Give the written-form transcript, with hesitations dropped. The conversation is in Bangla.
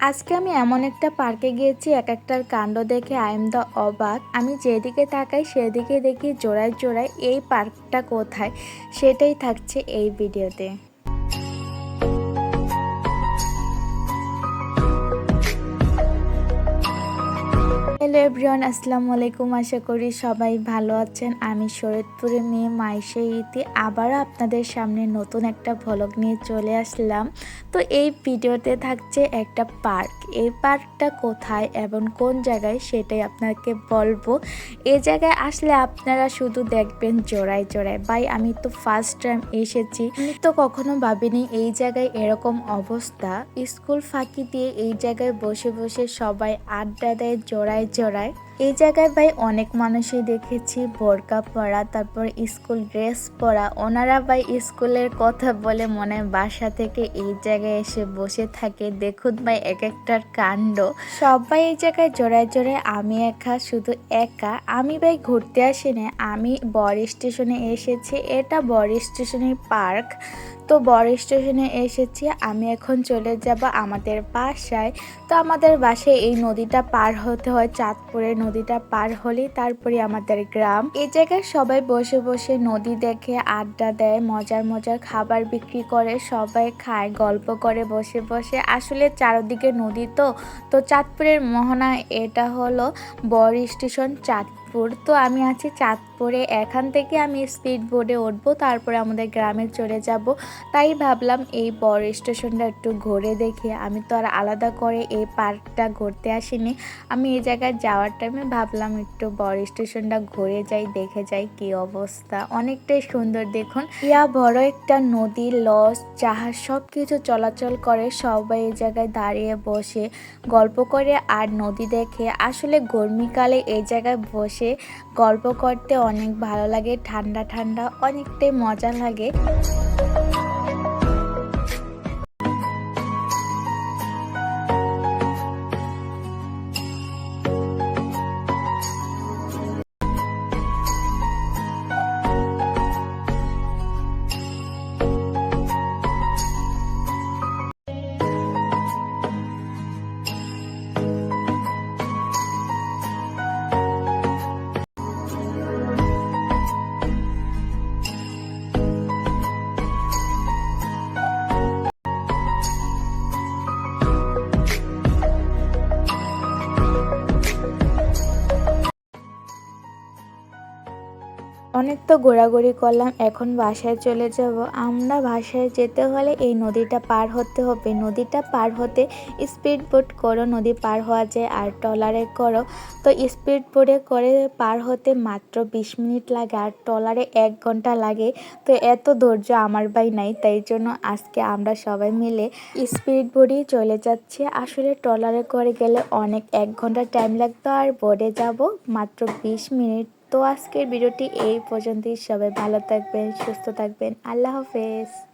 আজকে আমি এমন একটা পার্কে গিয়েছি, এক একটার কাণ্ড দেখে আই এম দ্য অবাক। আমি যেদিকে তাকাই সেদিকে দেখি জোড়ায় জোড়ায়। এই পার্কটা কোথায় সেটাই থাকছে এই ভিডিওতে। হ্যালো এভরিওয়ান, আসসালামু আলাইকুম। আশা করি সবাই ভালো আছেন। আমি শরীয়তপুরের মেয়ে মাইশা ইতি আবারও আপনাদের সামনে নতুন একটা ভ্লগ নিয়ে চলে আসলাম। তো এই ভিডিওতে থাকছে একটা পার্ক। এই পার্কটা কোথায় এবং কোন জায়গায় সেটাই আপনাকে বলবো। এই জায়গায় আসলে আপনারা শুধু দেখবেন জোড়ায় জোড়ায়। ভাই আমি তো ফার্স্ট টাইম এসেছি, আমি তো কখনো ভাবিনি এই জায়গায় এরকম অবস্থা। স্কুল ফাঁকি দিয়ে এই জায়গায় বসে বসে সবাই আড্ডা দেয় জোড়ায় জোড়ায়। এই জায়গায় ভাই অনেক মানুষই দেখেছি বোরকা পরা, তারপর স্কুল ড্রেস পরা। ওনারা ভাই স্কুলের কথা বলে মনে বাসা থেকে এই জায়গায় এসে বসে থাকে। দেখুন ভাই এক একটার কাণ্ড। সবাই এই জায়গায় জোড়ায় জোড়ায়, আমি শুধু একা। আমি ভাই ঘুরতে আসিনি, আমি বর স্টেশনে এসেছি। এটা বর স্টেশনের পার্ক। তো বর স্টেশনে এসেছি, আমি এখন চলে যাব আমাদের বাসায়। তো আমাদের বাসায় এই নদীটা পার হতে হয়, চাঁদপুরের নদীটা পার হলেই তারপরে আমাদের গ্রাম। এই জায়গায় সবাই বসে বসে নদী দেখে আড্ডা দেয়, মজার মজার খাবার বিক্রি করে, সবাই খায়, গল্প করে বসে বসে। আসলে চারদিকে নদী। তো চাঁদপুরের মোহনা, এটা হলো বর স্টেশন চাঁদপুর। তো আমি আছি চাঁদপুরে। এখান থেকে আমি স্পিড বোটে উঠবো, তারপরে আমাদের গ্রামে চলে যাব। তাই ভাবলাম এই বর স্টেশনটা একটু ঘুরে দেখি। আমি তো আর আলাদা করে এই পার্কটা ঘুরতে আসিনি। আমি এই জায়গায় যাওয়ার টাইমে ভাবলাম একটু বর স্টেশনটা ঘুরে যাই, দেখে যাই কি অবস্থা। অনেকটাই সুন্দর দেখুন। বড় একটা নদী, লঞ্চ, জাহাজ সব কিছু চলাচল করে। সবাই এই জায়গায় দাঁড়িয়ে বসে গল্প করে আর নদী দেখে। আসলে গরমিকালে এই জায়গায় বসে গল্প করতে অনেক ভালো লাগে, ঠান্ডা ঠান্ডা, অনেকটাই মজা লাগে। অনেক তো ঘোরাঘুরি করলাম, এখন বাসায় চলে যাব। আমরা বাসায় যেতে হলে এই নদীটা পার হতে হবে। নদীটা পার হতে স্পিড বোট করো, নদী পার হওয়া যায়, আর ট্রলারে করো। তো স্পিড বোটে করে পার হতে মাত্র 20 মিনিট লাগে, আর ট্রলারে 1 ঘন্টা লাগে। তো এত ধৈর্য আমার ভাই নাই, তাই জন্য আজকে আমরা সবাই মিলে স্পিড বোটেই চলে যাচ্ছি। আসলে ট্রলারে করে গেলে অনেক 1 ঘন্টা টাইম লাগতো, আর বোটে যাব মাত্র 20 মিনিট। তো আজকের ভিডিওটি এই পর্যন্তই। সবাই ভালো থাকবেন, সুস্থ থাকবেন। আল্লাহ হাফেজ।